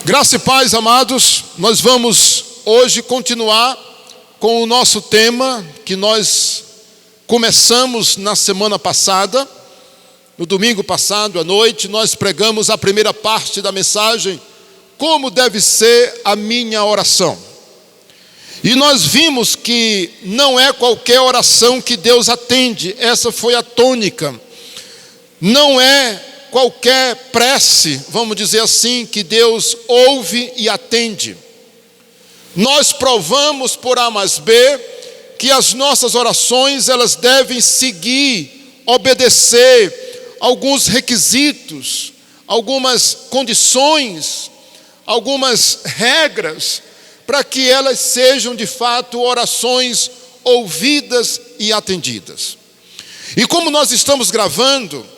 Graça e paz, amados. Nós vamos hoje continuar com o nosso tema que nós começamos na semana passada. No domingo passado à noite nós pregamos a primeira parte da mensagem, como deve ser a minha oração. E nós vimos que não é qualquer oração que Deus atende. Essa foi a tônica. Não é qualquer prece, vamos dizer assim, que Deus ouve e atende. Nós provamos por A mais B que as nossas orações, elas devem seguir, obedecer alguns requisitos, algumas condições, algumas regras, para que elas sejam de fato orações ouvidas e atendidas. E como nós estamos gravamos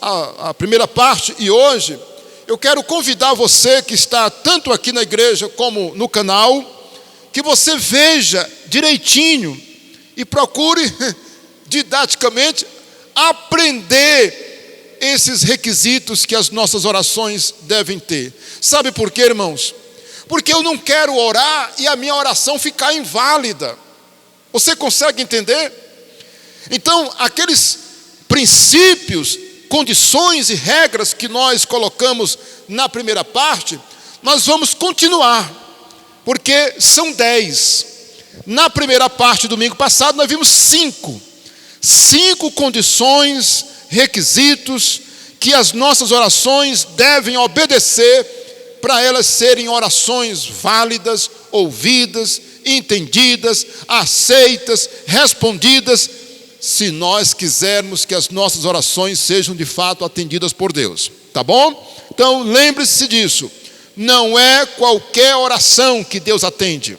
a primeira parte, e hoje eu quero convidar você que está tanto aqui na igreja como no canal, que você veja direitinho e procure didaticamente aprender esses requisitos que as nossas orações devem ter. Sabe por quê, irmãos? Porque eu não quero orar e a minha oração ficar inválida. Você consegue entender? Então, aqueles princípios, condições e regras que nós colocamos na primeira parte, nós vamos continuar, porque são 10. Na primeira parte, domingo passado, nós vimos 5 condições, requisitos, que as nossas orações devem obedecer, para elas serem orações válidas, ouvidas, entendidas, aceitas, respondidas, se nós quisermos que as nossas orações sejam de fato atendidas por Deus, tá bom? Então lembre-se disso, não é qualquer oração que Deus atende.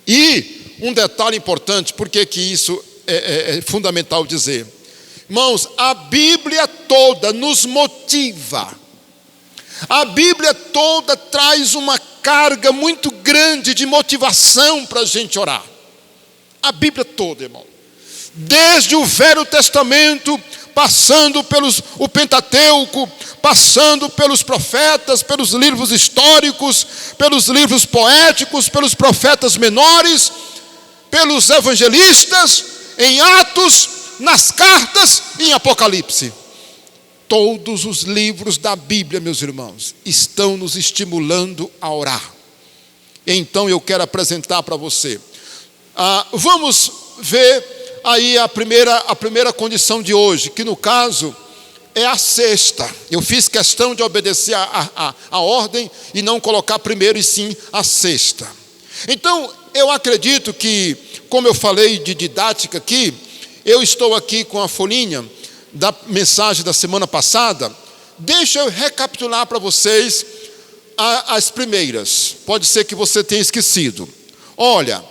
E um detalhe importante, porque que isso é fundamental dizer, irmãos, a Bíblia toda nos motiva, a Bíblia toda traz uma carga muito grande de motivação para a gente orar, a Bíblia toda, irmão. Desde o Velho Testamento, passando o Pentateuco, passando pelos profetas, pelos livros históricos, pelos livros poéticos, pelos profetas menores, pelos evangelistas, em Atos, nas cartas e em Apocalipse. Todos os livros da Bíblia, meus irmãos, estão nos estimulando a orar. Então eu quero apresentar para você. Vamos ver aí a primeira condição de hoje, que no caso é a sexta. Eu fiz questão de obedecer a ordem e não colocar primeiro e sim a sexta. Então eu acredito que, como eu falei de didática aqui, eu estou aqui com a folhinha da mensagem da semana passada. Deixa eu recapitular para vocês as primeiras. Pode ser que você tenha esquecido. Olha,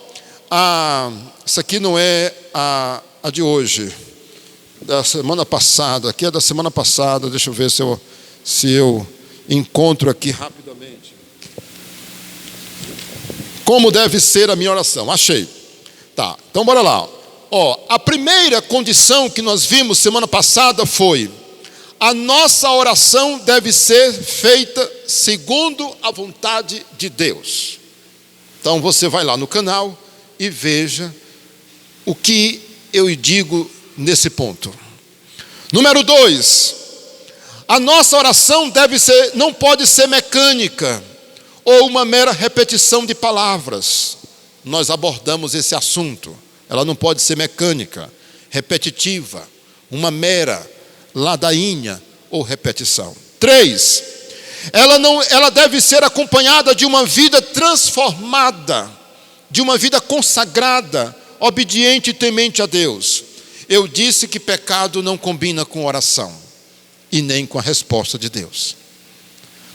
essa aqui não é a de hoje, da semana passada. Aqui é da semana passada. Deixa eu ver se eu encontro aqui rapidamente. Como deve ser a minha oração? Achei. Tá, então bora lá. A primeira condição que nós vimos semana passada foi: a nossa oração deve ser feita segundo a vontade de Deus. Então você vai lá no canal e veja o que eu digo nesse ponto. Número 2, a nossa oração não pode ser mecânica ou uma mera repetição de palavras. Nós abordamos esse assunto. Ela não pode ser mecânica, repetitiva, uma mera ladainha ou repetição. 3, ela deve ser acompanhada de uma vida transformada, de uma vida consagrada, obediente e temente a Deus. Eu disse que pecado não combina com oração e nem com a resposta de Deus.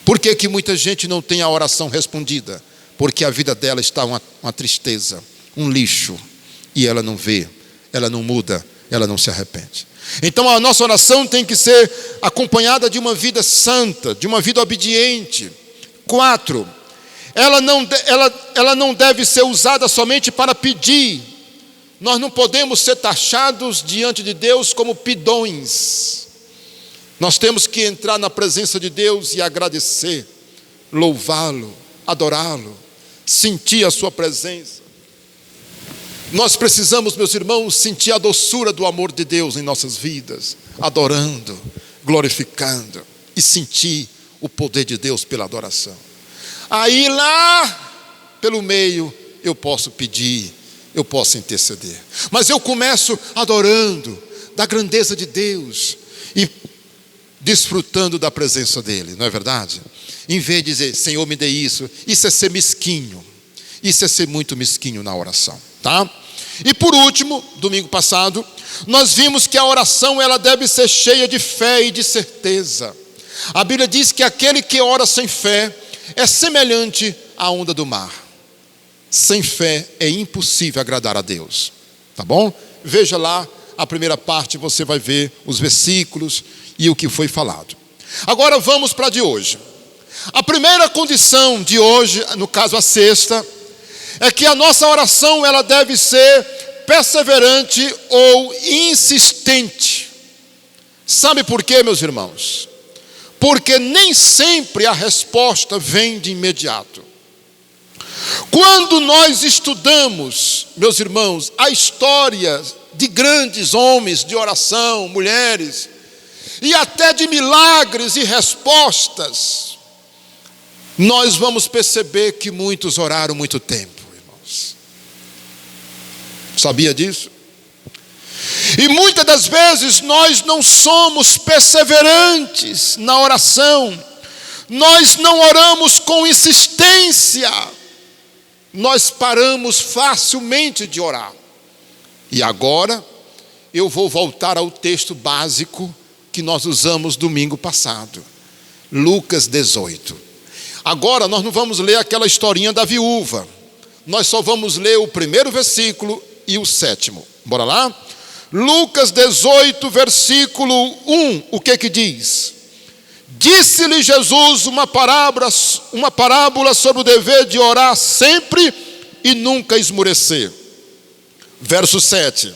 Por que muita gente não tem a oração respondida? Porque a vida dela está uma tristeza, um lixo, e ela não vê, ela não muda, ela não se arrepende. Então a nossa oração tem que ser acompanhada de uma vida santa, de uma vida obediente. 4, ela não deve ser usada somente para pedir. Nós não podemos ser taxados diante de Deus como pidões. Nós temos que entrar na presença de Deus e agradecer louvá-lo, adorá-lo, sentir a sua presença. Nós precisamos, meus irmãos, sentir a doçura do amor de Deus em nossas vidas, adorando, glorificando e sentir o poder de Deus pela adoração. Aí lá, pelo meio, eu posso pedir, eu posso interceder. Mas eu começo adorando da grandeza de Deus e desfrutando da presença dEle, não é verdade? Em vez de dizer, Senhor, me dê isso é ser mesquinho. Isso é ser muito mesquinho na oração, tá? E por último, domingo passado, nós vimos que a oração ela deve ser cheia de fé e de certeza. A Bíblia diz que aquele que ora sem fé é semelhante à onda do mar. Sem fé é impossível agradar a Deus, tá bom? Veja lá a primeira parte, você vai ver os versículos e o que foi falado. Agora vamos para a de hoje. A primeira condição de hoje, no caso a sexta, é que a nossa oração ela deve ser perseverante ou insistente. Sabe por quê, meus irmãos? Porque nem sempre a resposta vem de imediato. Quando nós estudamos, meus irmãos, a história de grandes homens de oração, mulheres, e até de milagres e respostas, nós vamos perceber que muitos oraram muito tempo, irmãos. Sabia disso? E muitas das vezes nós não somos perseverantes na oração, nós não oramos com insistência, nós paramos facilmente de orar. E agora eu vou voltar ao texto básico que nós usamos domingo passado, Lucas 18. Agora nós não vamos ler aquela historinha da viúva, nós só vamos ler o primeiro versículo e o 7º. Bora lá? Lucas 18, versículo 1, o que diz? Disse-lhe Jesus uma parábola sobre o dever de orar sempre e nunca esmorecer. Verso 7.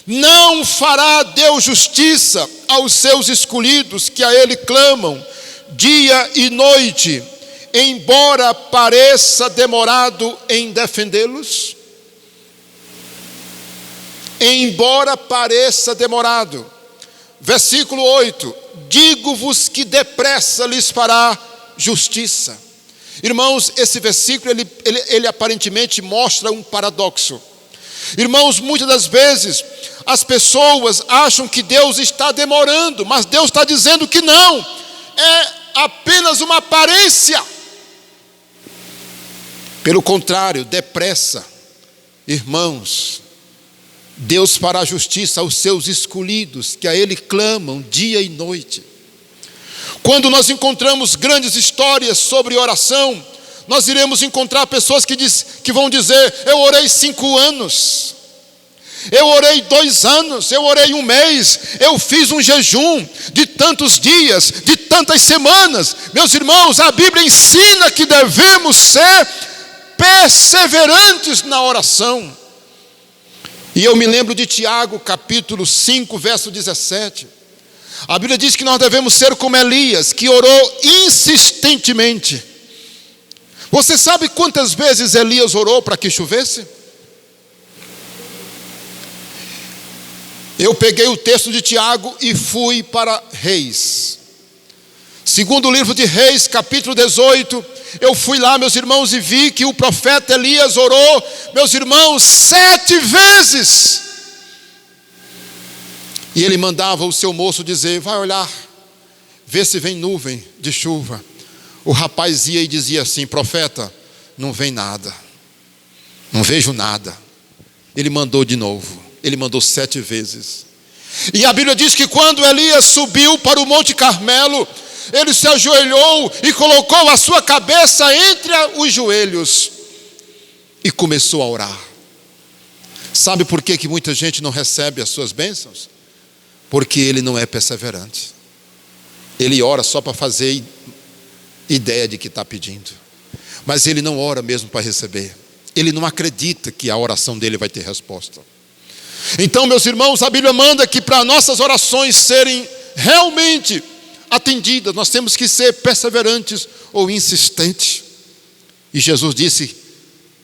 Não fará Deus justiça aos seus escolhidos que a Ele clamam dia e noite, embora pareça demorado em defendê-los? Embora pareça demorado. Versículo 8. Digo-vos que depressa lhes fará justiça. Irmãos, esse versículo ele aparentemente mostra um paradoxo. Irmãos, muitas das vezes as pessoas acham que Deus está demorando, mas Deus está dizendo que não, é apenas uma aparência. Pelo contrário, depressa. Irmãos, Deus fará justiça aos seus escolhidos, que a Ele clamam dia e noite. Quando nós encontramos grandes histórias sobre oração, nós iremos encontrar pessoas que vão dizer, eu orei 5 anos, eu orei 2 anos, eu orei 1 mês, eu fiz um jejum de tantos dias, de tantas semanas. Meus irmãos, a Bíblia ensina que devemos ser perseverantes na oração. E eu me lembro de Tiago, capítulo 5, verso 17. A Bíblia diz que nós devemos ser como Elias, que orou insistentemente. Você sabe quantas vezes Elias orou para que chovesse? Eu peguei o texto de Tiago e fui para Reis. Segundo o livro de Reis, capítulo 18, eu fui lá, meus irmãos, e vi que o profeta Elias orou, meus irmãos, 7 vezes. E ele mandava o seu moço dizer, vai olhar, vê se vem nuvem de chuva. O rapaz ia e dizia assim, profeta, não vem nada, não vejo nada. Ele mandou de novo, ele mandou 7 vezes. E a Bíblia diz que quando Elias subiu para o Monte Carmelo, ele se ajoelhou e colocou a sua cabeça entre os joelhos e começou a orar. Sabe por que muita gente não recebe as suas bênçãos? Porque ele não é perseverante. Ele ora só para fazer ideia de que está pedindo, mas ele não ora mesmo para receber. Ele não acredita que a oração dele vai ter resposta. Então, meus irmãos, a Bíblia manda que para nossas orações serem realmente atendidas, nós temos que ser perseverantes ou insistentes. E Jesus disse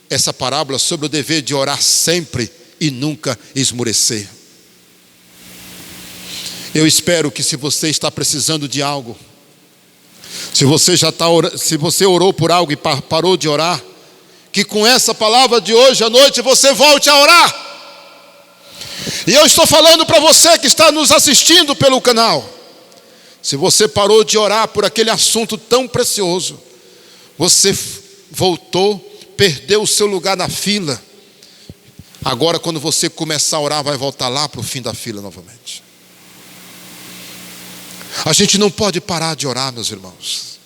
essa parábola sobre o dever de orar sempre e nunca esmorecer. Eu espero que, se você está precisando de algo, se você orou por algo e parou de orar, que com essa palavra de hoje à noite você volte a orar. E eu estou falando para você que está nos assistindo pelo canal. Se você parou de orar por aquele assunto tão precioso, você voltou, perdeu o seu lugar na fila. Agora, quando você começar a orar, vai voltar lá para o fim da fila novamente. A gente não pode parar de orar, meus irmãos.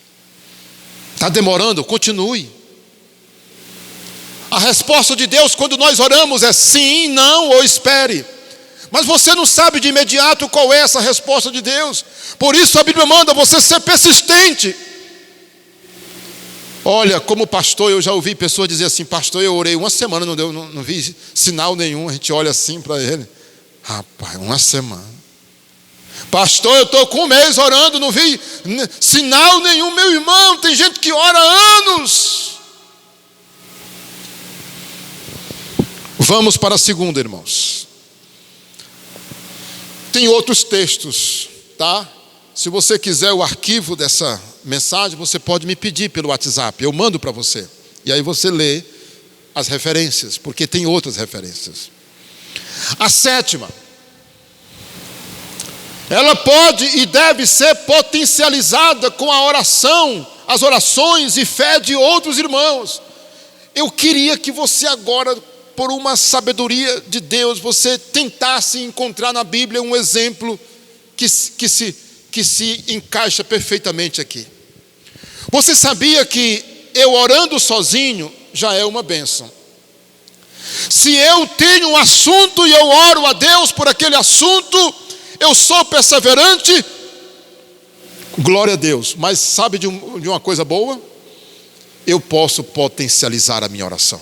Está demorando? Continue. A resposta de Deus quando nós oramos é sim, não ou espere. Mas você não sabe de imediato qual é essa resposta de Deus. Por isso a Bíblia manda você ser persistente. Olha, como pastor, eu já ouvi pessoas dizer assim: pastor, eu orei uma semana, não vi sinal nenhum. A gente olha assim para ele: rapaz, uma semana. Pastor, eu estou com um mês orando, não vi sinal nenhum. Meu irmão, tem gente que ora há anos. Vamos para a segunda, irmãos. Tem outros textos, tá? Se você quiser o arquivo dessa mensagem, você pode me pedir pelo WhatsApp, eu mando para você. E aí você lê as referências, porque tem outras referências. A sétima, ela pode e deve ser potencializada com a oração, as orações e fé de outros irmãos. Eu queria que você agora, por uma sabedoria de Deus, você tentasse encontrar na Bíblia um exemplo que se encaixa perfeitamente aqui. Você sabia que eu orando sozinho já é uma bênção? Se eu tenho um assunto e eu oro a Deus por aquele assunto, eu sou perseverante, glória a Deus. Mas sabe de uma coisa boa? Eu posso potencializar a minha oração.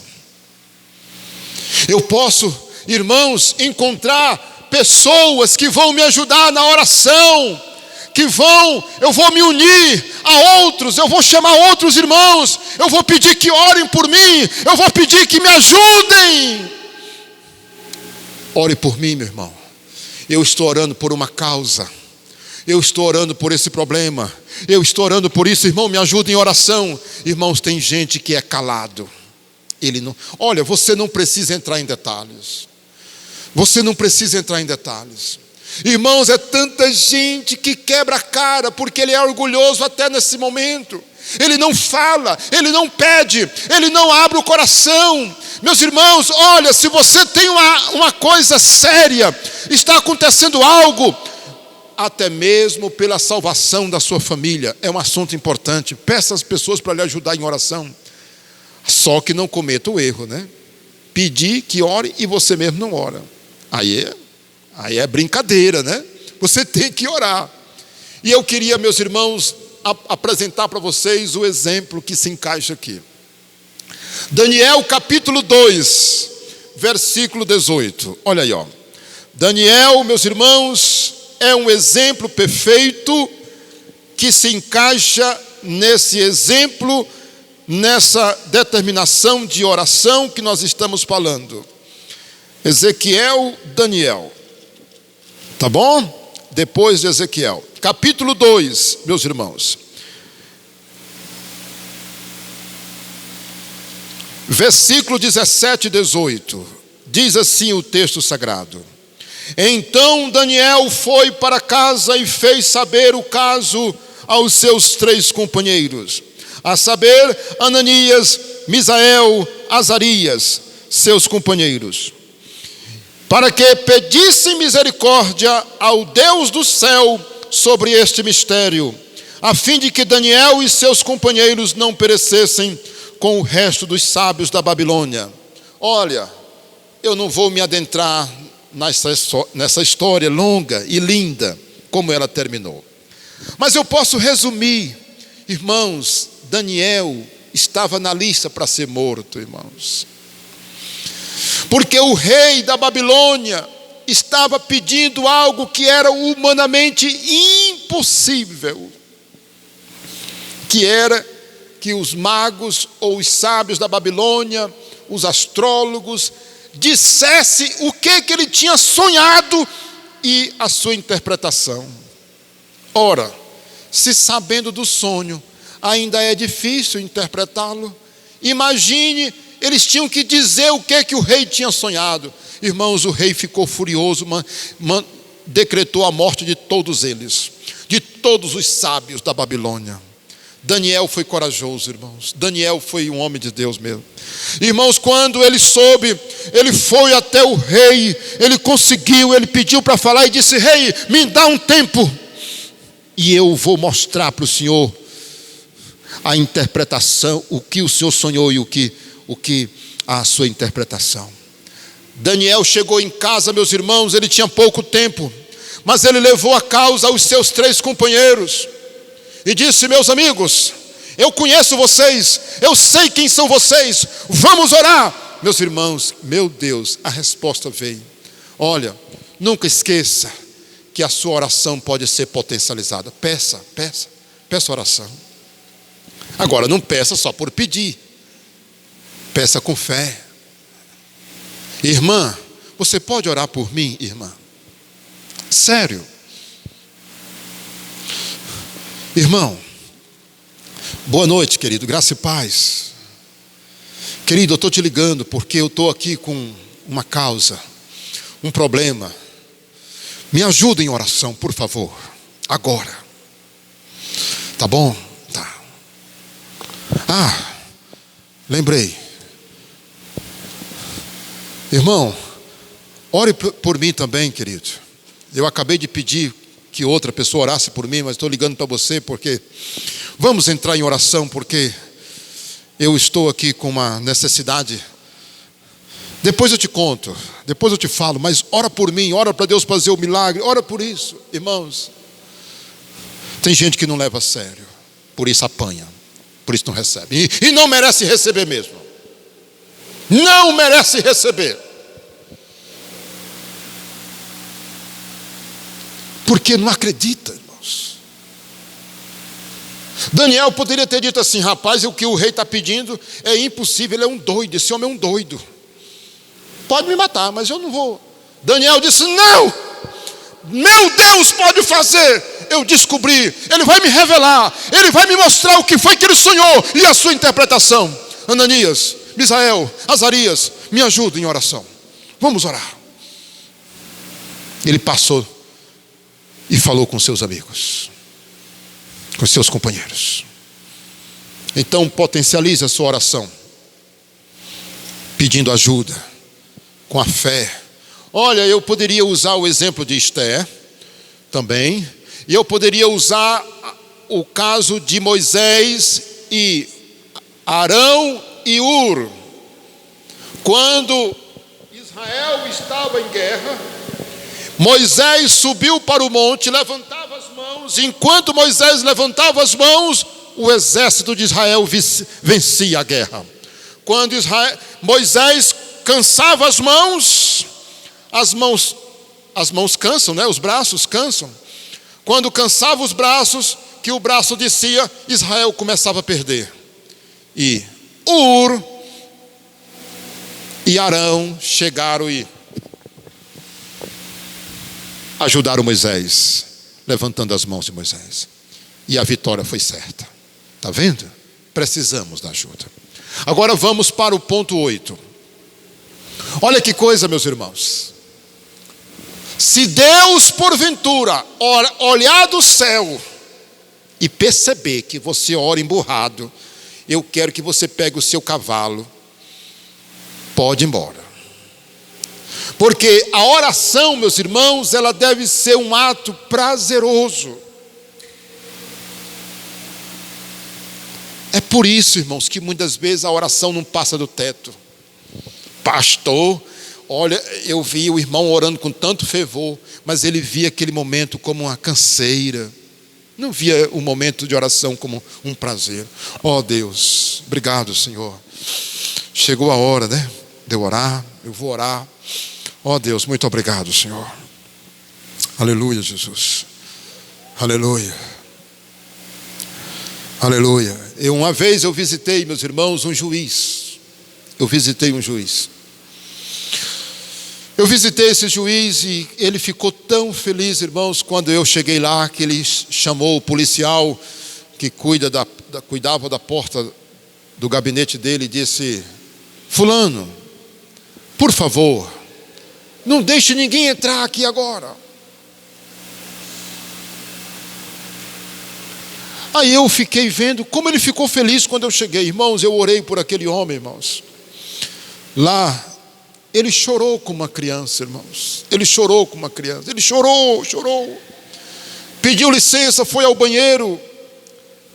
Eu posso, irmãos, encontrar pessoas que vão me ajudar na oração, eu vou me unir a outros, eu vou chamar outros irmãos, eu vou pedir que orem por mim, eu vou pedir que me ajudem. Ore por mim, meu irmão. Eu estou orando por uma causa, eu estou orando por esse problema, eu estou orando por isso, irmão, me ajuda em oração. Irmãos, tem gente que é calado. Olha, você não precisa entrar em detalhes. Você não precisa entrar em detalhes. Irmãos, é tanta gente que quebra a cara porque ele é orgulhoso até nesse momento. Ele não fala, ele não pede, ele não abre o coração. Meus irmãos, olha, se você tem uma coisa séria, está acontecendo algo, até mesmo pela salvação da sua família, é um assunto importante. Peça às pessoas para lhe ajudar em oração. Só que não cometa o erro, né? Pedir que ore e você mesmo não ora. Aí é brincadeira, né? Você tem que orar. E eu queria, meus irmãos, apresentar para vocês o exemplo que se encaixa aqui. Daniel capítulo 2, versículo 18. Olha aí, ó. Daniel, meus irmãos, é um exemplo perfeito que se encaixa nesse exemplo, nessa determinação de oração que nós estamos falando. Ezequiel, Daniel. Tá bom? Depois de Ezequiel. Capítulo 2, meus irmãos. Versículo 17 e 18. Diz assim o texto sagrado: Então Daniel foi para casa e fez saber o caso aos seus 3 companheiros, a saber, Ananias, Misael, Azarias, seus companheiros, para que pedissem misericórdia ao Deus do céu sobre este mistério, a fim de que Daniel e seus companheiros não perecessem com o resto dos sábios da Babilônia. Olha, eu não vou me adentrar nessa história longa e linda, como ela terminou. Mas eu posso resumir, irmãos. Daniel estava na lista para ser morto, irmãos. Porque o rei da Babilônia estava pedindo algo que era humanamente impossível que era que os magos ou os sábios da Babilônia, os astrólogos, dissesse o que ele tinha sonhado e a sua interpretação. Ora, se sabendo do sonho ainda é difícil interpretá-lo, imagine, eles tinham que dizer o que o rei tinha sonhado. Irmãos, o rei ficou furioso, decretou a morte de todos eles, de todos os sábios da Babilônia. Daniel foi corajoso, irmãos. Daniel foi um homem de Deus mesmo. Irmãos, quando ele soube, ele foi até o rei, ele conseguiu, ele pediu para falar e disse: rei, me dá um tempo e eu vou mostrar para o senhor a interpretação, o que o senhor sonhou e o que a sua interpretação. Daniel chegou em casa, meus irmãos, ele tinha pouco tempo, mas ele levou a causa aos seus 3 companheiros e disse: meus amigos, eu conheço vocês, eu sei quem são vocês, vamos orar. Meus irmãos, meu Deus, a resposta veio. Olha, nunca esqueça que a sua oração pode ser potencializada. Peça oração. Agora, não peça só por pedir, peça com fé. Irmã, você pode orar por mim, irmã? Sério. Irmão, boa noite, querido, graça e paz. Querido, eu estou te ligando porque eu estou aqui com uma causa, um problema. Me ajuda em oração, por favor, agora. Tá bom? Tá. Lembrei. Irmão, ore por mim também, querido. Eu acabei de pedir que outra pessoa orasse por mim, mas estou ligando para você porque vamos entrar em oração, porque eu estou aqui com uma necessidade. Depois eu te conto, depois eu te falo, mas ora por mim, ora para Deus fazer o milagre, ora por isso. Irmãos, tem gente que não leva a sério, por isso apanha, por isso não recebe, e não merece receber mesmo. Não merece receber. Porque não acredita, irmãos. Daniel poderia ter dito assim: rapaz, o que o rei está pedindo é impossível, ele é um doido, esse homem é um doido. Pode me matar, mas eu não vou. Daniel disse: não, meu Deus pode fazer. Eu descobri, ele vai me revelar, ele vai me mostrar o que foi que ele sonhou e a sua interpretação. Ananias, Misael, Azarias, me ajudem em oração. Vamos orar. Ele passou e falou com seus amigos, com seus companheiros. Então potencialize a sua oração, pedindo ajuda, com a fé. Olha, eu poderia usar o exemplo de Esther também, e eu poderia usar o caso de Moisés e Arão e Ur. Quando Israel estava em guerra, Moisés subiu para o monte, levantava as mãos. Enquanto Moisés levantava as mãos, o exército de Israel vencia a guerra. Quando Moisés cansava as mãos cansam, né? Os braços cansam. Quando cansava os braços, que o braço descia, Israel começava a perder. E Ur e Arão chegaram e ajudaram Moisés, levantando as mãos de Moisés. E a vitória foi certa. Está vendo? Precisamos da ajuda. Agora vamos para o ponto 8. Olha que coisa, meus irmãos. Se Deus, porventura, olhar do céu e perceber que você ora emburrado, eu quero que você pegue o seu cavalo, pode ir embora. Porque a oração, meus irmãos, ela deve ser um ato prazeroso. É por isso, irmãos, que muitas vezes a oração não passa do teto. Pastor, olha, eu vi o irmão orando com tanto fervor, mas ele via aquele momento como uma canseira. Não via o momento de oração como um prazer. Oh Deus, obrigado, Senhor. Chegou a hora, né, de eu orar, eu vou orar. Oh Deus, muito obrigado, Senhor. Aleluia, Jesus. Aleluia. Aleluia. Uma vez eu visitei, meus irmãos, um juiz. Eu visitei esse juiz e ele ficou tão feliz, irmãos, quando eu cheguei lá, que ele chamou o policial que cuidava da porta do gabinete dele e disse: fulano, por favor, não deixe ninguém entrar aqui agora. Aí eu fiquei vendo como ele ficou feliz quando eu cheguei. Irmãos, eu orei por aquele homem, irmãos. Lá, ele chorou como uma criança, irmãos. Ele chorou. Pediu licença, foi ao banheiro.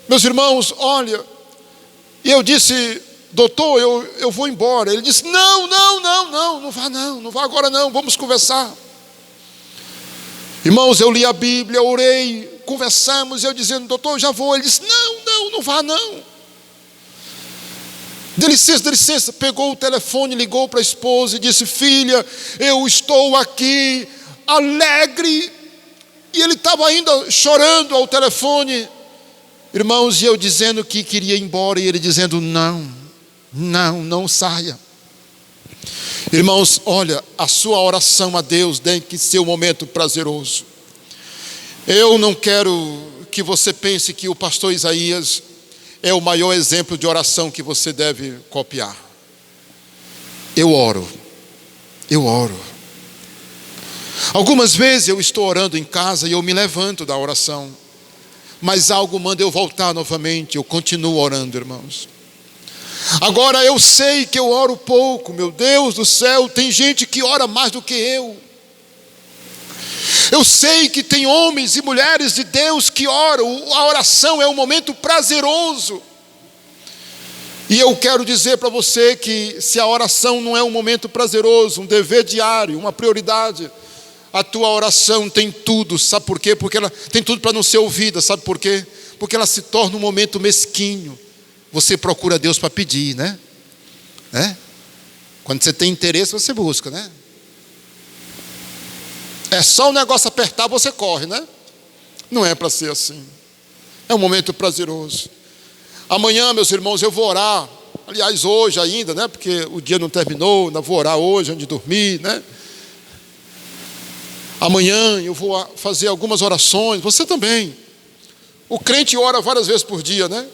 Meus irmãos, olha, e eu disse: doutor, eu vou embora. Ele disse: não vá agora não, vamos conversar. Irmãos, eu li a Bíblia, orei, conversamos, eu dizendo: doutor, já vou. Ele disse: não vá não. Dê licença, pegou o telefone, ligou para a esposa e disse: filha, eu estou aqui, alegre. E ele estava ainda chorando ao telefone, irmãos, e eu dizendo que queria ir embora, e ele dizendo: não saia. Irmãos, olha, a sua oração a Deus tem que ser um momento prazeroso. Eu não quero que você pense que o pastor Isaías é o maior exemplo de oração que você deve copiar. Eu oro. Algumas vezes eu estou orando em casa e eu me levanto da oração, mas algo manda eu voltar novamente, eu continuo orando, irmãos. Agora eu sei que eu oro pouco, meu Deus do céu, tem gente que ora mais do que eu. Eu sei que tem homens e mulheres de Deus que oram, a oração é um momento prazeroso. E eu quero dizer para você que se a oração não é um momento prazeroso, um dever diário, uma prioridade, a tua oração tem tudo, sabe por quê? Porque ela tem tudo para não ser ouvida, sabe por quê? Porque ela se torna um momento mesquinho. Você procura Deus para pedir, né? Quando você tem interesse, você busca, né? É só o negócio apertar, você corre, né? Não é para ser assim. É um momento prazeroso. Amanhã, meus irmãos, eu vou orar. Aliás, hoje ainda, né? Porque o dia não terminou, ainda vou orar hoje, antes de dormir, né? Amanhã eu vou fazer algumas orações, você também. O crente ora várias vezes por dia, né?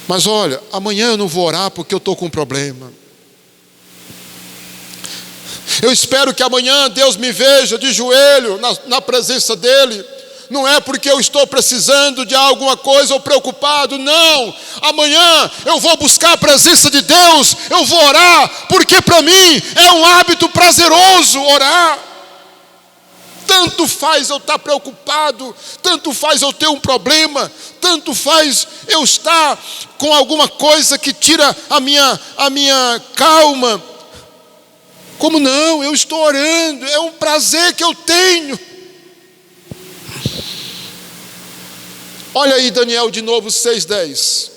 Mas olha, amanhã eu não vou orar porque eu estou com um problema. Eu espero que amanhã Deus me veja de joelho na presença dEle. Não é porque eu estou precisando de alguma coisa ou preocupado, não. Amanhã eu vou buscar a presença de Deus, eu vou orar, porque para mim é um hábito prazeroso orar. Tanto faz eu estar preocupado, tanto faz eu ter um problema, tanto faz eu estar com alguma coisa que tira a minha calma. Como não? Eu estou orando, é um prazer que eu tenho. Olha aí Daniel de novo 6:10.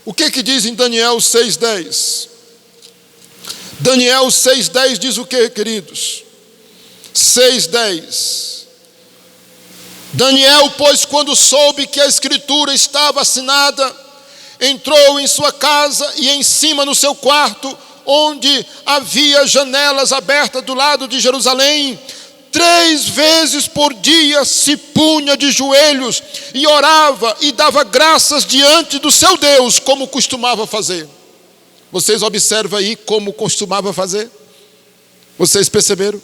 O que diz em Daniel 6:10? Daniel 6:10 diz o que, queridos? 6:10. Daniel, pois, quando soube que a escritura estava assinada, entrou em sua casa e em cima no seu quarto, onde havia janelas abertas do lado de Jerusalém, 3 vezes por dia se punha de joelhos e orava e dava graças diante do seu Deus, como costumava fazer. Vocês observam aí como costumava fazer? Vocês perceberam?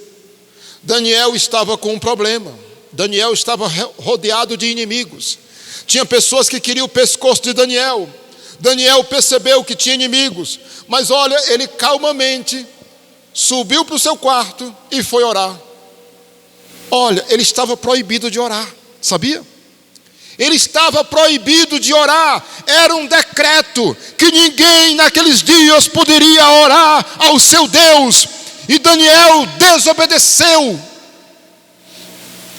Daniel estava com um problema. Daniel estava rodeado de inimigos. Tinha pessoas que queriam o pescoço de Daniel. Daniel percebeu que tinha inimigos, mas olha, ele calmamente subiu para o seu quarto e foi orar. Olha, ele estava proibido de orar, sabia? Ele estava proibido de orar. Era um decreto que ninguém naqueles dias poderia orar ao seu Deus. E Daniel desobedeceu.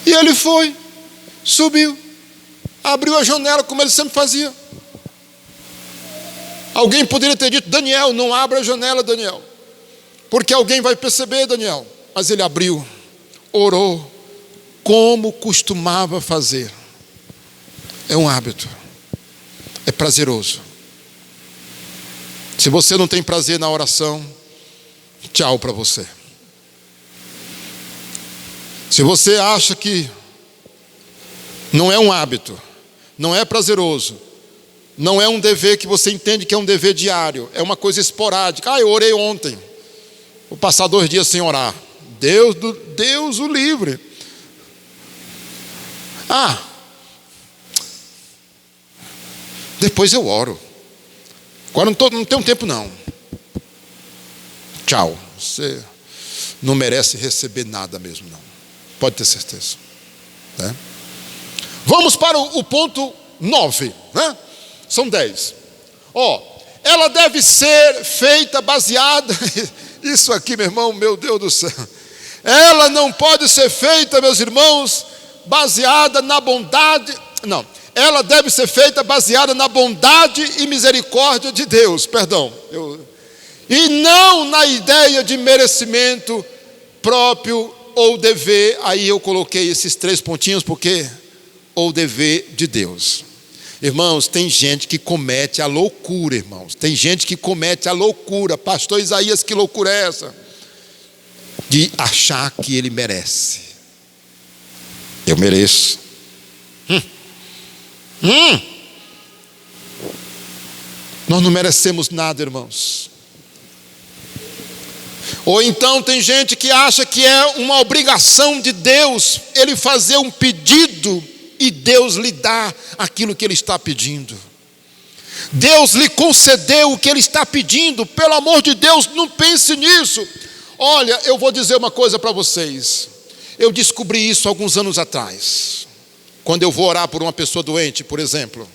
E ele foi, subiu, abriu a janela como ele sempre fazia. Alguém poderia ter dito: Daniel, não abra a janela, Daniel, porque alguém vai perceber, Daniel. Mas ele abriu, orou, como costumava fazer. É um hábito, é prazeroso. Se você não tem prazer na oração, tchau para você. Se você acha que não é um hábito, não é prazeroso, não é um dever que você entende que é um dever diário, é uma coisa esporádica. Eu orei ontem, vou passar 2 dias sem orar. Deus o livre. Depois eu oro. Agora não tenho tempo não. Tchau. Você não merece receber nada mesmo não. Pode ter certeza. Né? Vamos para o ponto 9. Né? São 10. Ela deve ser feita baseada... Isso aqui, meu irmão, meu Deus do céu. Ela não pode ser feita, meus irmãos, baseada na bondade... Não. Ela deve ser feita baseada na bondade e misericórdia de Deus. E não na ideia de merecimento próprio ou dever. Aí eu coloquei esses 3 pontinhos porque... ou dever de Deus. Irmãos, tem gente que comete a loucura, irmãos. Tem gente que comete a loucura. Pastor Isaías, que loucura é essa? De achar que ele merece. Eu mereço. Nós não merecemos nada, irmãos. Ou então tem gente que acha que é uma obrigação de Deus ele fazer um pedido e Deus lhe dá aquilo que ele está pedindo. Deus lhe concedeu o que ele está pedindo. Pelo amor de Deus, não pense nisso. Olha, eu vou dizer uma coisa para vocês. Eu descobri isso alguns anos atrás. Quando eu vou orar por uma pessoa doente, por exemplo.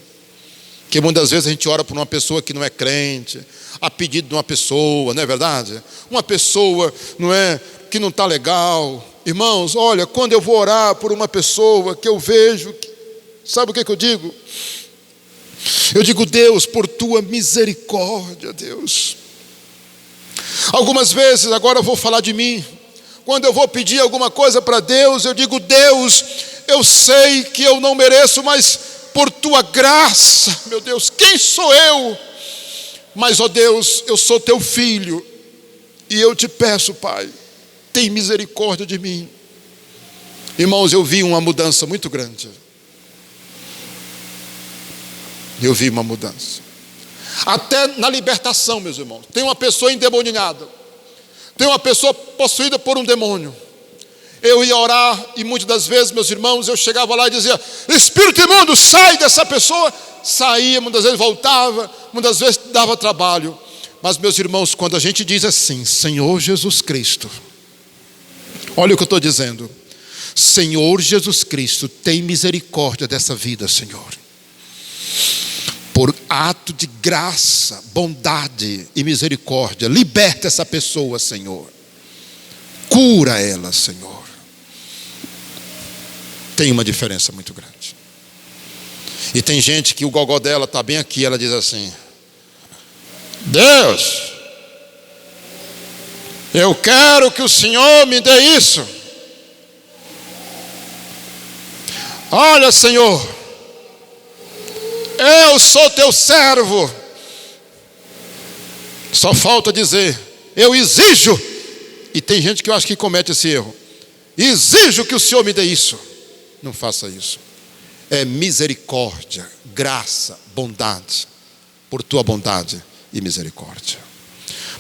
Que muitas vezes a gente ora por uma pessoa que não é crente, a pedido de uma pessoa, não é verdade? Uma pessoa, não é, que não está legal. Irmãos, olha, quando eu vou orar por uma pessoa que eu vejo, sabe o que eu digo? Eu digo, Deus, por tua misericórdia, Deus. Algumas vezes, agora eu vou falar de mim. Quando eu vou pedir alguma coisa para Deus, eu digo, Deus, eu sei que eu não mereço, mas por tua graça, meu Deus, quem sou eu? Mas, ó Deus, eu sou teu filho, e eu te peço, Pai, tem misericórdia de mim. Irmãos, eu vi uma mudança muito grande. Eu vi uma mudança. Até na libertação, meus irmãos. Tem uma pessoa endemoniada. Tem uma pessoa possuída por um demônio. Eu ia orar e muitas das vezes, meus irmãos, eu chegava lá e dizia, espírito imundo, sai dessa pessoa. Saía, muitas vezes voltava, muitas vezes dava trabalho. Mas, meus irmãos, quando a gente diz assim, Senhor Jesus Cristo, olha o que eu estou dizendo. Senhor Jesus Cristo, tem misericórdia dessa vida, Senhor. Por ato de graça, bondade e misericórdia, liberta essa pessoa, Senhor. Cura ela, Senhor. Tem uma diferença muito grande. E tem gente que o gogó dela está bem aqui, ela diz assim, Deus, eu quero que o Senhor me dê isso. Olha, Senhor, eu sou teu servo. Só falta dizer, eu exijo. E tem gente que eu acho que comete esse erro. Exijo que o Senhor me dê isso. Não faça isso. É misericórdia, graça, bondade. Por tua bondade e misericórdia.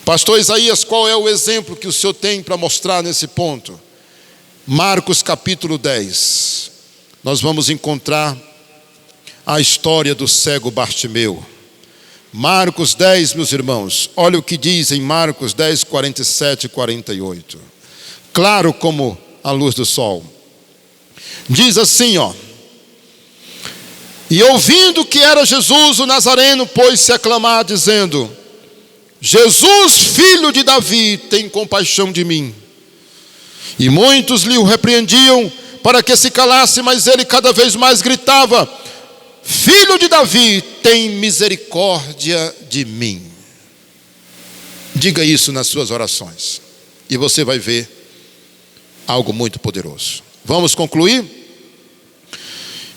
Pastor Isaías, qual é o exemplo que o Senhor tem para mostrar nesse ponto? Marcos capítulo 10. Nós vamos encontrar a história do cego Bartimeu. Marcos 10, meus irmãos. Olha o que diz em Marcos 10, 47 e 48. Claro como a luz do sol. Diz assim, e ouvindo que era Jesus o Nazareno, pôs-se a clamar, dizendo, Jesus, filho de Davi, tem compaixão de mim. E muitos lhe o repreendiam para que se calasse, mas ele cada vez mais gritava, Filho de Davi, tem misericórdia de mim. Diga isso nas suas orações, e você vai ver algo muito poderoso. Vamos concluir?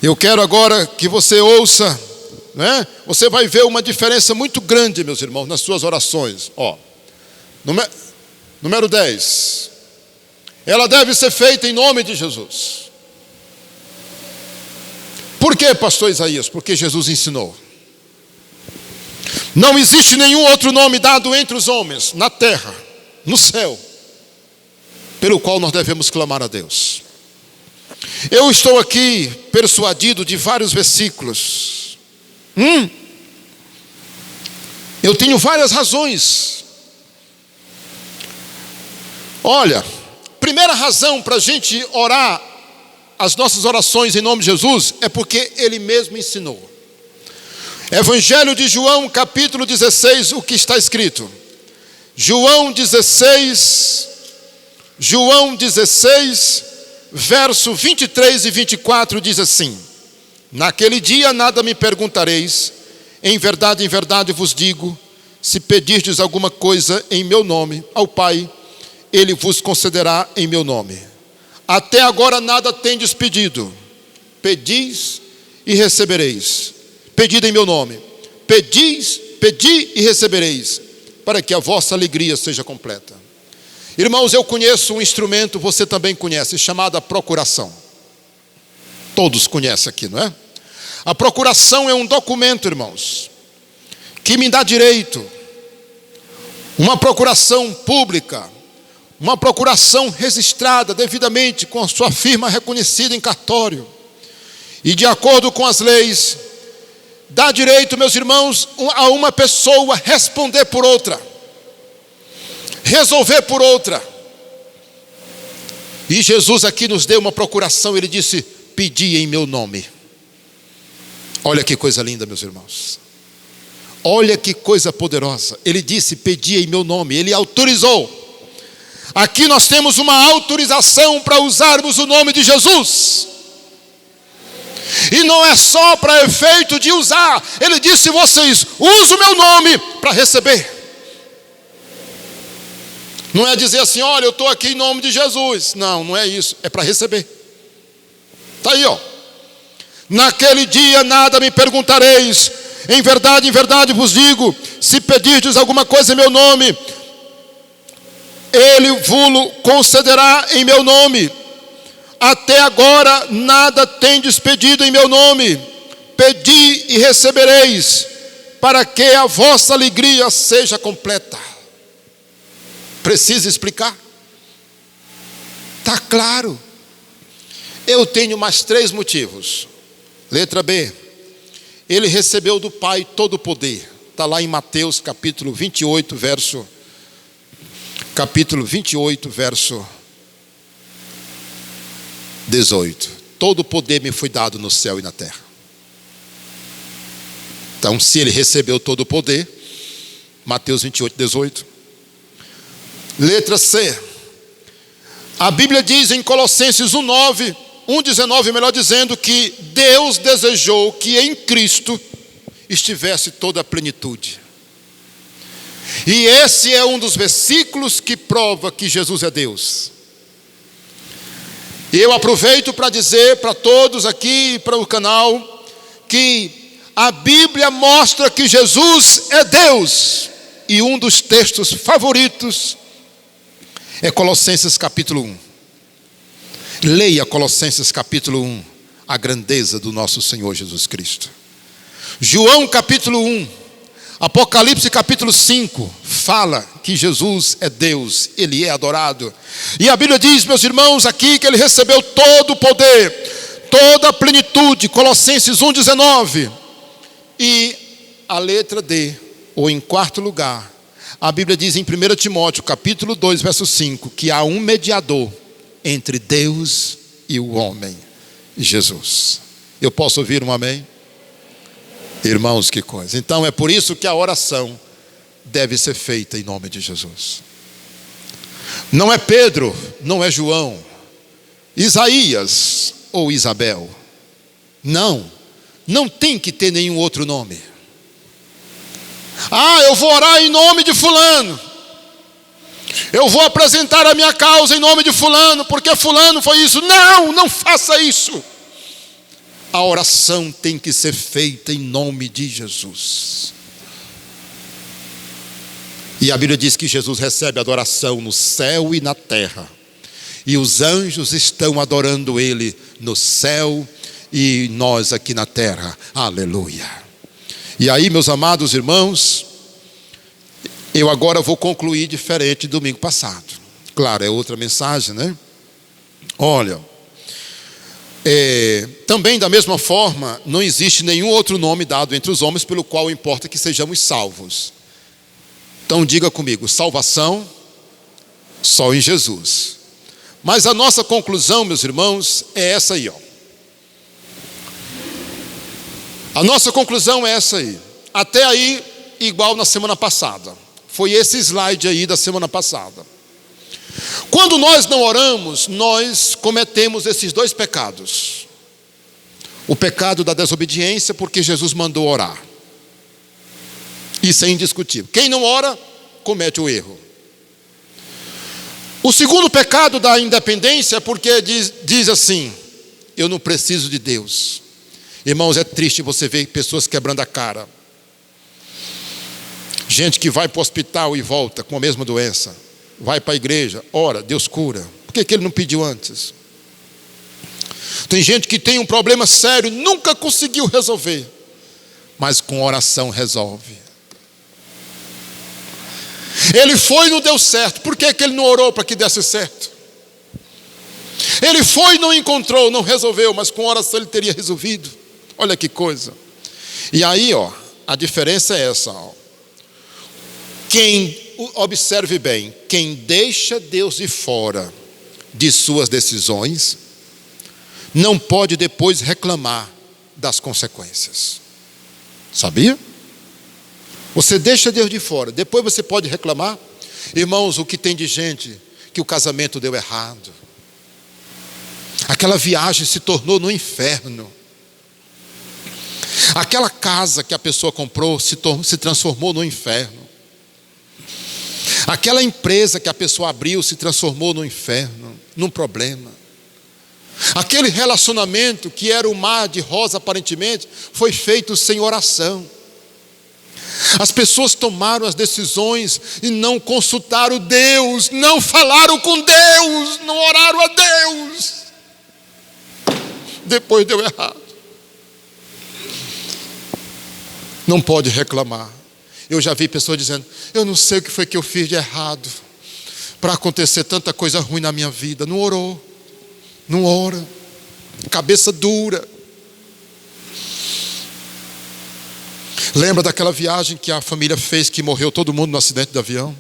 Eu quero agora que você ouça, né? Você vai ver uma diferença muito grande, meus irmãos, nas suas orações. Número 10. Ela deve ser feita em nome de Jesus. Por quê, pastor Isaías? Porque Jesus ensinou. Não existe nenhum outro nome dado entre os homens, na terra, no céu, pelo qual nós devemos clamar a Deus. Eu estou aqui persuadido de vários versículos. Eu tenho várias razões. Olha, primeira razão para a gente orar as nossas orações em nome de Jesus é porque Ele mesmo ensinou. Evangelho de João, capítulo 16, o que está escrito? João 16, verso 23 e 24 diz assim: naquele dia nada me perguntareis, em verdade vos digo, se pedirdes alguma coisa em meu nome ao Pai, Ele vos concederá em meu nome. Até agora nada tendes pedido, pedis e recebereis. Pedi em meu nome, pedi e recebereis, para que a vossa alegria seja completa. Irmãos, eu conheço um instrumento, você também conhece, chamado procuração. Todos conhecem aqui, não é? A procuração é um documento, irmãos, que me dá direito, uma procuração pública, uma procuração registrada devidamente com a sua firma reconhecida em cartório, e de acordo com as leis, dá direito, meus irmãos, a uma pessoa responder por outra, resolver por outra. E Jesus aqui nos deu uma procuração, Ele disse: pedi em meu nome. Olha que coisa linda, meus irmãos. Olha que coisa poderosa. Ele disse: pedi em meu nome. Ele autorizou. Aqui nós temos uma autorização para usarmos o nome de Jesus. E não é só para efeito de usar. Ele disse: vocês usam o meu nome para receber. Não é dizer assim: olha, eu estou aqui em nome de Jesus. Não, não é isso. É para receber. Está aí, ó. Naquele dia nada me perguntareis. Em verdade vos digo, se pedirdes alguma coisa em meu nome, Ele vos concederá em meu nome. Até agora nada tendes pedido em meu nome. Pedi e recebereis, para que a vossa alegria seja completa. Precisa explicar? Está claro. Eu tenho mais 3 motivos. Letra B. Ele recebeu do Pai todo o poder. Está lá em Mateus capítulo 28, verso 18. Todo o poder me foi dado no céu e na terra. Então, se Ele recebeu todo o poder, Mateus 28, 18. Letra C. A Bíblia diz em Colossenses 1:19, melhor dizendo, que Deus desejou que em Cristo estivesse toda a plenitude. E esse é um dos versículos que prova que Jesus é Deus. E eu aproveito para dizer para todos aqui, para o canal, que a Bíblia mostra que Jesus é Deus. E um dos textos favoritos é Colossenses capítulo 1. Leia Colossenses capítulo 1, a grandeza do nosso Senhor Jesus Cristo. João capítulo 1, Apocalipse capítulo 5, fala que Jesus é Deus, Ele é adorado. E a Bíblia diz, meus irmãos, aqui que Ele recebeu todo o poder, toda a plenitude, Colossenses 1:19. E a letra D, ou em quarto lugar, a Bíblia diz em 1 Timóteo capítulo 2, verso 5, que há um mediador entre Deus e o homem, Jesus. Eu posso ouvir um amém? Irmãos, que coisa. Então é por isso que a oração deve ser feita em nome de Jesus. Não é Pedro, não é João, Isaías ou Isabel. Não tem que ter nenhum outro nome. Eu vou orar em nome de fulano. Eu vou apresentar a minha causa em nome de fulano, porque fulano foi isso. Não, não faça isso. A oração tem que ser feita em nome de Jesus. E a Bíblia diz que Jesus recebe adoração no céu e na terra. E os anjos estão adorando Ele no céu e nós aqui na terra. Aleluia. E aí, meus amados irmãos, eu agora vou concluir diferente do domingo passado. Claro, é outra mensagem, né? Olha, também da mesma forma, não existe nenhum outro nome dado entre os homens pelo qual importa que sejamos salvos. Então diga comigo, salvação só em Jesus. Mas a nossa conclusão, meus irmãos, é essa aí, ó. A nossa conclusão é essa aí. Até aí, igual na semana passada. Foi esse slide aí da semana passada. Quando nós não oramos, nós cometemos esses dois pecados. O pecado da desobediência, porque Jesus mandou orar. Isso é indiscutível. Quem não ora, comete o erro. O segundo pecado da independência é porque diz assim: eu não preciso de Deus. Irmãos, é triste você ver pessoas quebrando a cara. Gente que vai para o hospital e volta com a mesma doença. Vai para a igreja, ora, Deus cura. Por que ele não pediu antes? Tem gente que tem um problema sério, nunca conseguiu resolver, mas com oração resolve. Ele foi e não deu certo. Por que ele não orou para que desse certo? Ele foi e não encontrou, não resolveu, mas com oração ele teria resolvido. Olha que coisa. E aí, ó, a diferença é essa, ó. Observe bem, quem deixa Deus de fora de suas decisões, não pode depois reclamar das consequências. Sabia? Você deixa Deus de fora, depois você pode reclamar. Irmãos, o que tem de gente que o casamento deu errado, aquela viagem se tornou no inferno, aquela casa que a pessoa comprou se transformou no inferno, aquela empresa que a pessoa abriu se transformou no inferno, num problema. Aquele relacionamento que era um mar de rosa aparentemente, foi feito sem oração. As pessoas tomaram as decisões e não consultaram Deus, não falaram com Deus, não oraram a Deus. Depois deu errado. Não pode reclamar. Eu já vi pessoas dizendo: eu não sei o que foi que eu fiz de errado para acontecer tanta coisa ruim na minha vida. Não orou, não ora, cabeça dura. Lembra daquela viagem que a família fez, que morreu todo mundo no acidente de avião?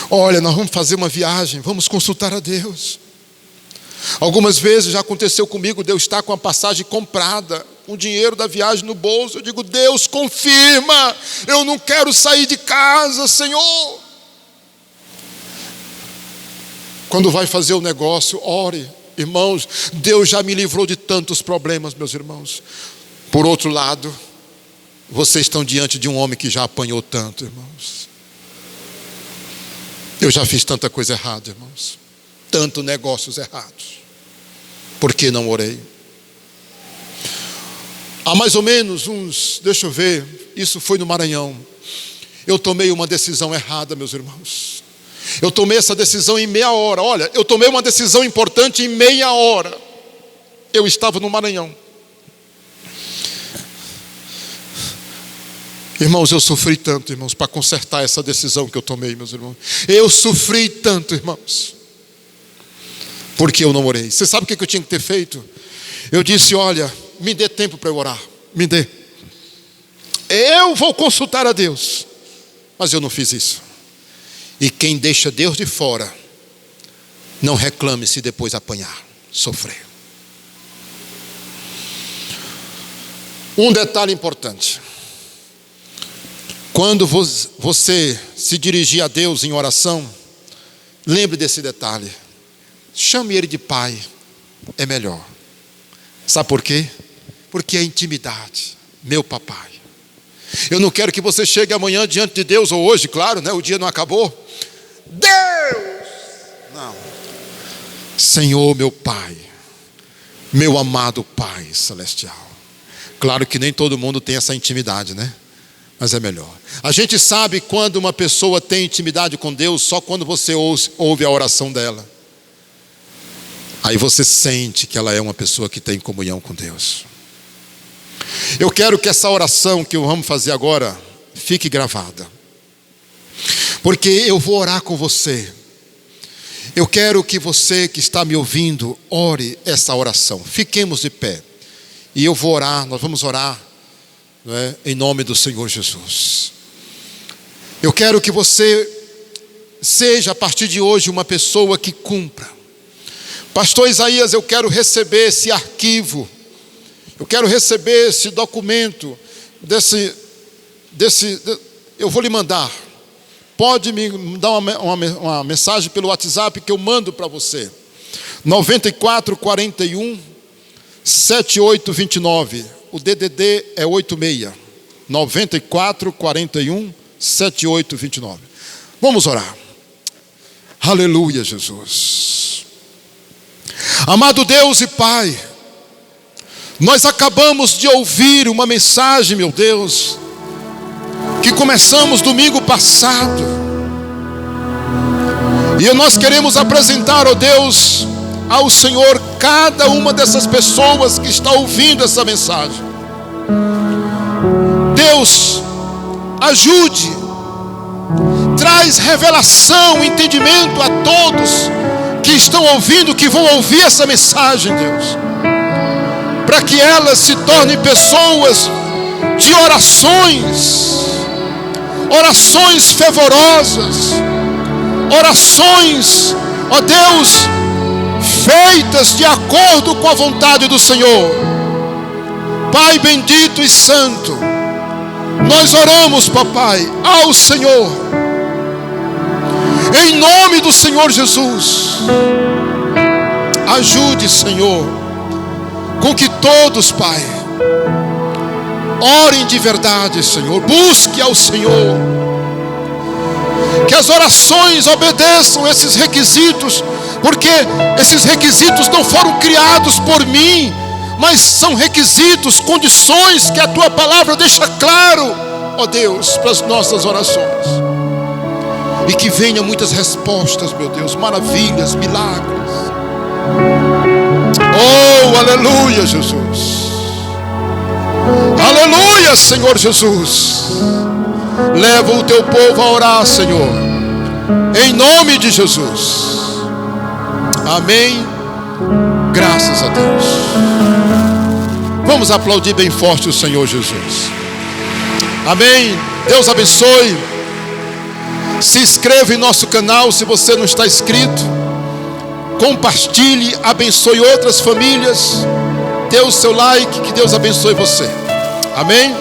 Olha, nós vamos fazer uma viagem, vamos consultar a Deus. Algumas vezes já aconteceu comigo, Deus está com a passagem comprada, com o dinheiro da viagem no bolso. Eu digo: Deus, confirma, eu não quero sair de casa, Senhor. Quando vai fazer o negócio, ore. Irmãos, Deus já me livrou de tantos problemas, meus irmãos. Por outro lado, vocês estão diante de um homem que já apanhou tanto, irmãos. Eu já fiz tanta coisa errada, irmãos. Tantos negócios errados. Por que não orei? Há mais ou menos deixa eu ver, isso foi no Maranhão. Eu tomei uma decisão errada, meus irmãos. Eu tomei essa decisão em meia hora. Olha, eu tomei uma decisão importante em meia hora. Eu estava no Maranhão. Irmãos, eu sofri tanto, irmãos, para consertar essa decisão que eu tomei, meus irmãos. Eu sofri tanto, irmãos, porque eu não orei. Você sabe o que eu tinha que ter feito? Eu disse: olha, me dê tempo para eu orar. Me dê. Eu vou consultar a Deus. Mas eu não fiz isso. E quem deixa Deus de fora, não reclame se depois apanhar, sofrer. Um detalhe importante: quando você se dirigir a Deus em oração, lembre desse detalhe. Chame Ele de Pai, é melhor. Sabe por quê? Porque é intimidade. Meu papai. Eu não quero que você chegue amanhã diante de Deus, ou hoje, claro, né? O dia não acabou. Deus! Não. Senhor, meu Pai, meu amado Pai celestial. Claro que nem todo mundo tem essa intimidade, né? Mas é melhor. A gente sabe quando uma pessoa tem intimidade com Deus só quando você ouve a oração dela. Aí você sente que ela é uma pessoa que tem comunhão com Deus. Eu quero que essa oração que vamos fazer agora fique gravada. Porque eu vou orar com você. Eu quero que você que está me ouvindo ore essa oração. Fiquemos de pé. E eu vou orar, nós vamos orar, não é? Em nome do Senhor Jesus. Eu quero que você seja a partir de hoje uma pessoa que cumpra. Pastor Isaías, eu quero receber esse arquivo. Eu quero receber esse documento, eu vou lhe mandar. Pode me dar uma mensagem pelo WhatsApp que eu mando para você. 9441 7829. O DDD é 86. 9441 7829. Vamos orar. Aleluia, Jesus. Amado Deus e Pai, nós acabamos de ouvir uma mensagem, meu Deus, que começamos domingo passado. E nós queremos apresentar, ó Deus, ao Senhor cada uma dessas pessoas que está ouvindo essa mensagem. Deus, ajude, traz revelação, entendimento a todos que estão ouvindo, que vão ouvir essa mensagem, Deus, para que elas se tornem pessoas de orações fervorosas, orações, ó Deus, feitas de acordo com a vontade do Senhor. Pai bendito e santo, nós oramos, papai, ao Senhor, em nome do Senhor Jesus. Ajude, Senhor, com que todos, Pai, orem de verdade, Senhor. Busque ao Senhor. Que as orações obedeçam esses requisitos, porque esses requisitos não foram criados por mim, mas são requisitos, condições que a Tua palavra deixa claro, ó Deus, para as nossas orações. E que venham muitas respostas, meu Deus, maravilhas, milagres. Oh, aleluia, Jesus. Aleluia, Senhor Jesus. Leva o Teu povo a orar, Senhor, em nome de Jesus. Amém. Graças a Deus. Vamos aplaudir bem forte o Senhor Jesus. Amém. Deus abençoe. Se inscreva em nosso canal se você não está inscrito. Compartilhe, abençoe outras famílias. Dê o seu like, que Deus abençoe você. Amém.